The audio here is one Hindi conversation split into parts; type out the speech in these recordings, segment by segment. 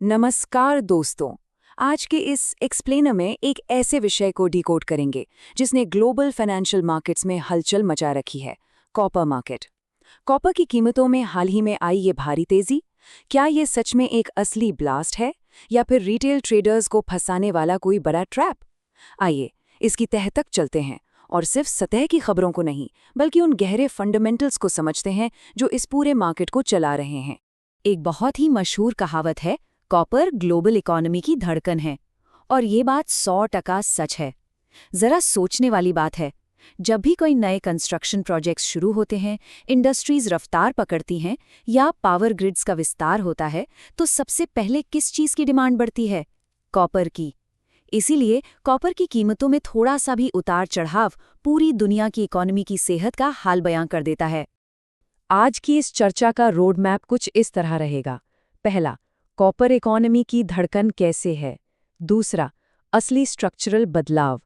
नमस्कार दोस्तों। आज के इस एक्सप्लेनर में एक ऐसे विषय को डिकोड करेंगे जिसने ग्लोबल फाइनेंशियल मार्केट्स में हलचल मचा रखी है, कॉपर मार्केट। कॉपर की कीमतों में हाल ही में आई ये भारी तेजी, क्या ये सच में एक असली ब्लास्ट है या फिर रिटेल ट्रेडर्स को फंसाने वाला कोई बड़ा ट्रैप? आइए इसकी तह तक चलते हैं और सिर्फ सतह की खबरों को नहीं बल्कि उन गहरे फंडामेंटल्स को समझते हैं जो इस पूरे मार्केट को चला रहे हैं। एक बहुत ही मशहूर कहावत है, कॉपर ग्लोबल इकोनॉमी की धड़कन है। और ये बात 100% सच है। जरा सोचने वाली बात है, जब भी कोई नए कंस्ट्रक्शन प्रोजेक्ट्स शुरू होते हैं, इंडस्ट्रीज रफ्तार पकड़ती हैं या पावर ग्रिड्स का विस्तार होता है, तो सबसे पहले किस चीज़ की डिमांड बढ़ती है? कॉपर की। इसीलिए कॉपर की कीमतों में थोड़ा सा भी उतार चढ़ाव पूरी दुनिया की इकोनॉमी की सेहत का हाल बयां कर देता है। आज की इस चर्चा का रोड मैप कुछ इस तरह रहेगा। पहला, कॉपर इकोनॉमी की धड़कन कैसे है। दूसरा, असली स्ट्रक्चरल बदलाव।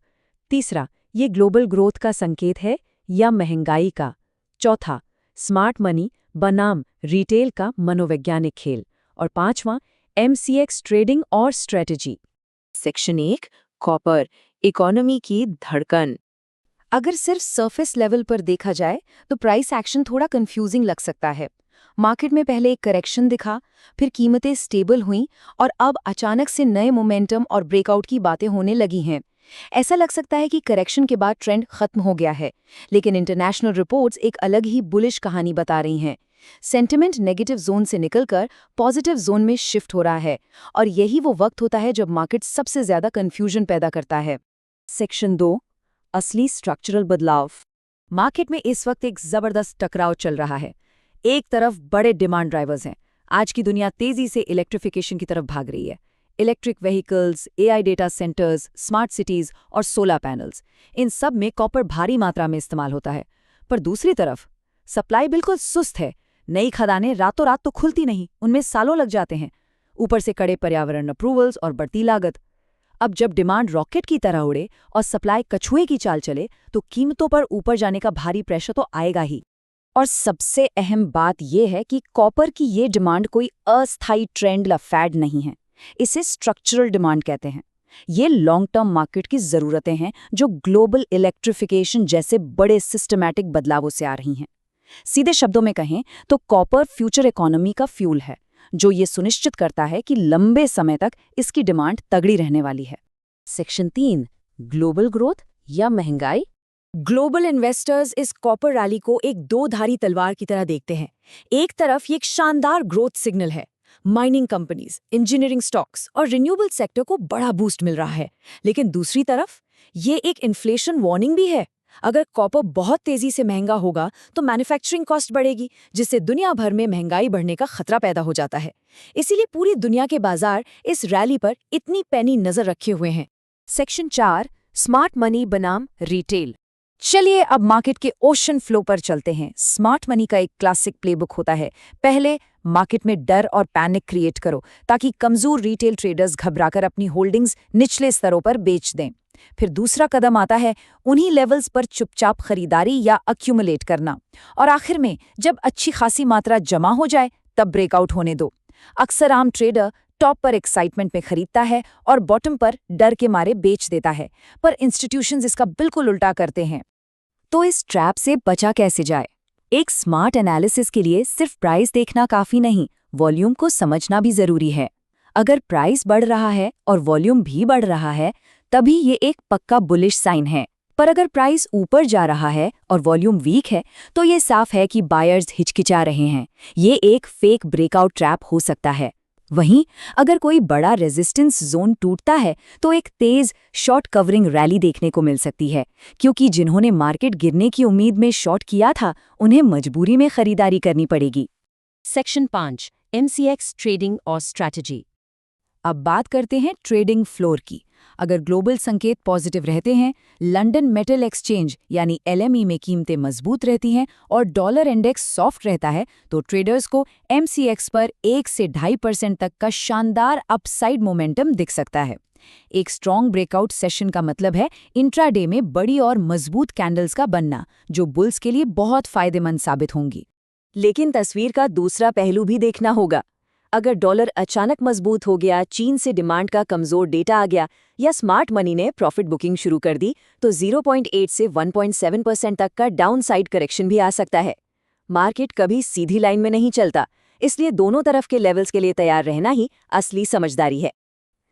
तीसरा, ये ग्लोबल ग्रोथ का संकेत है या महंगाई का। चौथा, स्मार्ट मनी बनाम रिटेल का मनोवैज्ञानिक खेल। और पांचवां, MCX ट्रेडिंग और स्ट्रेटजी। सेक्शन 1, कॉपर इकोनॉमी की धड़कन। अगर सिर्फ सरफेस लेवल पर देखा जाए तो प्राइस एक्शन थोड़ा कंफ्यूजिंग लग सकता है। मार्केट में पहले एक करेक्शन दिखा, फिर कीमतें स्टेबल हुईं और अब अचानक से नए मोमेंटम और ब्रेकआउट की बातें होने लगी हैं। ऐसा लग सकता है कि करेक्शन के बाद ट्रेंड खत्म हो गया है, लेकिन इंटरनेशनल रिपोर्ट्स एक अलग ही बुलिश कहानी बता रही हैं। सेंटिमेंट नेगेटिव जोन से निकलकर पॉजिटिव जोन में शिफ्ट हो रहा है और यही वो वक्त होता है जब मार्केट सबसे ज्यादा कंफ्यूजन पैदा करता है। सेक्शन 2, असली स्ट्रक्चरल बदलाव। मार्केट में इस वक्त एक जबरदस्त टकराव चल रहा है। एक तरफ बड़े डिमांड ड्राइवर्स हैं। आज की दुनिया तेजी से इलेक्ट्रिफिकेशन की तरफ भाग रही है। Electric vehicles, AI data centres, smart cities और सोलर पैनल्स, इन सब में कॉपर भारी मात्रा में इस्तेमाल होता है। पर दूसरी तरफ सप्लाई बिल्कुल सुस्त है। नई खदानें रातों रात तो खुलती नहीं, उनमें सालों लग जाते हैं। ऊपर से कड़े पर्यावरण अप्रूवल्स और बढ़ती लागत। अब जब डिमांड रॉकेट की तरह उड़े और सप्लाई कछुए की चाल चले, तो कीमतों पर ऊपर जाने का भारी प्रेशर तो आएगा ही। और सबसे अहम बात यह है कि कॉपर की ये डिमांड कोई अस्थायी ट्रेंड या फैड नहीं है। इसे स्ट्रक्चरल डिमांड कहते हैं। ये लॉन्ग टर्म मार्केट की ज़रूरतें हैं जो ग्लोबल इलेक्ट्रिफिकेशन जैसे बड़े सिस्टमैटिक बदलावों से आ रही हैं। सीधे शब्दों में कहें तो कॉपर फ्यूचर इकोनॉमी का फ्यूल है, जो ये सुनिश्चित करता है कि लंबे समय तक इसकी डिमांड तगड़ी रहने वाली है। सेक्शन 3, ग्लोबल ग्रोथ या महंगाई। ग्लोबल इन्वेस्टर्स इस कॉपर रैली को एक दो-धारी तलवार की तरह देखते हैं। एक तरफ ये एक शानदार ग्रोथ सिग्नल है। माइनिंग कंपनीज, इंजीनियरिंग स्टॉक्स और रिन्यूएबल सेक्टर को बड़ा बूस्ट मिल रहा है। लेकिन दूसरी तरफ ये एक इन्फ्लेशन वार्निंग भी है। अगर कॉपर बहुत तेजी से महंगा होगा तो मैन्युफैक्चरिंग कॉस्ट बढ़ेगी, जिससे दुनिया भर में महंगाई बढ़ने का खतरा पैदा हो जाता है। इसीलिए पूरी दुनिया के बाजार इस रैली पर इतनी पैनी नजर रखे हुए हैं। सेक्शन 4, स्मार्ट मनी बनाम रिटेल। चलिए अब मार्केट के ओशन फ्लो पर चलते हैं। स्मार्ट मनी का एक क्लासिक प्लेबुक होता है। पहले मार्केट में डर और पैनिक क्रिएट करो ताकि कमजोर रिटेल ट्रेडर्स घबराकर अपनी होल्डिंग्स निचले स्तरों पर बेच दें। फिर दूसरा कदम आता है उन्हीं लेवल्स पर चुपचाप खरीदारी या अक्यूमुलेट करना। और आखिर में जब अच्छी खासी मात्रा जमा हो जाए तब ब्रेकआउट होने दो। अक्सर आम ट्रेडर टॉप पर एक्साइटमेंट में खरीदता है और बॉटम पर डर के मारे बेच देता है, पर इंस्टीट्यूशंस इसका बिल्कुल उल्टा करते हैं। तो इस ट्रैप से बचा कैसे जाए? एक स्मार्ट एनालिसिस के लिए सिर्फ प्राइस देखना काफी नहीं, वॉल्यूम को समझना भी जरूरी है। अगर प्राइस बढ़ रहा है और वॉल्यूम भी बढ़ रहा है, तभी ये एक पक्का बुलिश साइन है। पर अगर प्राइस ऊपर जा रहा है और वॉल्यूम वीक है, तो ये साफ है कि बायर्स हिचकिचा रहे हैं। ये एक फेक ब्रेकआउट ट्रैप हो सकता है। वहीं अगर कोई बड़ा रेजिस्टेंस जोन टूटता है तो एक तेज शॉर्ट कवरिंग रैली देखने को मिल सकती है, क्योंकि जिन्होंने मार्केट गिरने की उम्मीद में शॉर्ट किया था, उन्हें मजबूरी में खरीदारी करनी पड़ेगी। सेक्शन 5, MCX ट्रेडिंग और स्ट्रैटेजी। अब बात करते हैं ट्रेडिंग फ्लोर की। अगर ग्लोबल संकेत पॉजिटिव रहते हैं, लंदन मेटल एक्सचेंज यानी LME में कीमतें मजबूत रहती हैं और डॉलर इंडेक्स सॉफ्ट रहता है, तो ट्रेडर्स को MCX पर 1 से 2.5% तक का शानदार अपसाइड मोमेंटम दिख सकता है। एक स्ट्रॉन्ग ब्रेकआउट सेशन का मतलब है इंट्राडे में बड़ी और मजबूत कैंडल्स का बनना, जो बुल्स के लिए बहुत फायदेमंद साबित होंगी। लेकिन तस्वीर का दूसरा पहलू भी देखना होगा। अगर डॉलर अचानक मजबूत हो गया, चीन से डिमांड का कमजोर डेटा आ गया या स्मार्ट मनी ने प्रॉफिट बुकिंग शुरू कर दी तो 0.8 से 1.7% तक का डाउनसाइड करेक्शन भी आ सकता है। मार्केट कभी सीधी लाइन में नहीं चलता, इसलिए दोनों तरफ के लेवल्स के लिए तैयार रहना ही असली समझदारी है।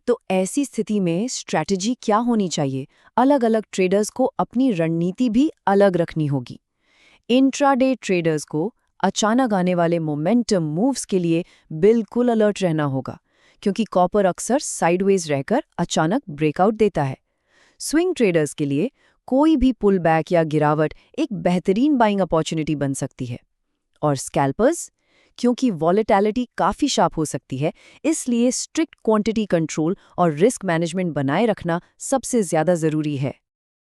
तो ऐसी स्थिति में स्ट्रैटेजी क्या होनी चाहिए? अलग अलग ट्रेडर्स को अपनी रणनीति भी अलग रखनी होगी। इंट्राडे ट्रेडर्स को अचानक आने वाले मोमेंटम मूव्स के लिए बिल्कुल अलर्ट रहना होगा, क्योंकि कॉपर अक्सर साइडवेज रहकर अचानक ब्रेकआउट देता है। स्विंग ट्रेडर्स के लिए कोई भी पुल बैक या गिरावट एक बेहतरीन बाइंग अपॉर्चुनिटी बन सकती है। और स्कैल्पर्स, क्योंकि वॉलेटिलिटी काफ़ी शार्प हो सकती है, इसलिए स्ट्रिक्ट क्वांटिटी कंट्रोल और रिस्क मैनेजमेंट बनाए रखना सबसे ज़्यादा ज़रूरी है।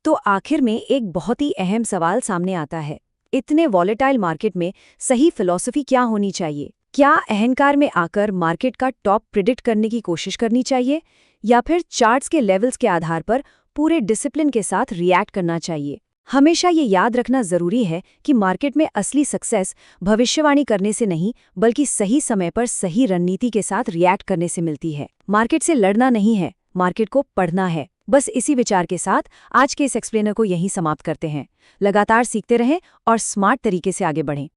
तो आखिर में एक बहुत ही अहम सवाल सामने आता है, इतने वॉलेटाइल मार्केट में सही फिलॉसफी क्या होनी चाहिए? क्या अहंकार में आकर मार्केट का टॉप प्रिडिक्ट करने की कोशिश करनी चाहिए या फिर चार्ट्स के लेवल्स के आधार पर पूरे डिसिप्लिन के साथ रिएक्ट करना चाहिए? हमेशा ये याद रखना जरूरी है कि मार्केट में असली सक्सेस भविष्यवाणी करने से नहीं, बल्कि सही समय पर सही रणनीति के साथ रिएक्ट करने से मिलती है। मार्केट से लड़ना नहीं है, मार्केट को पढ़ना है। बस इसी विचार के साथ आज के इस एक्सप्लेनर को यहीं समाप्त करते हैं। लगातार सीखते रहें और स्मार्ट तरीके से आगे बढ़ें।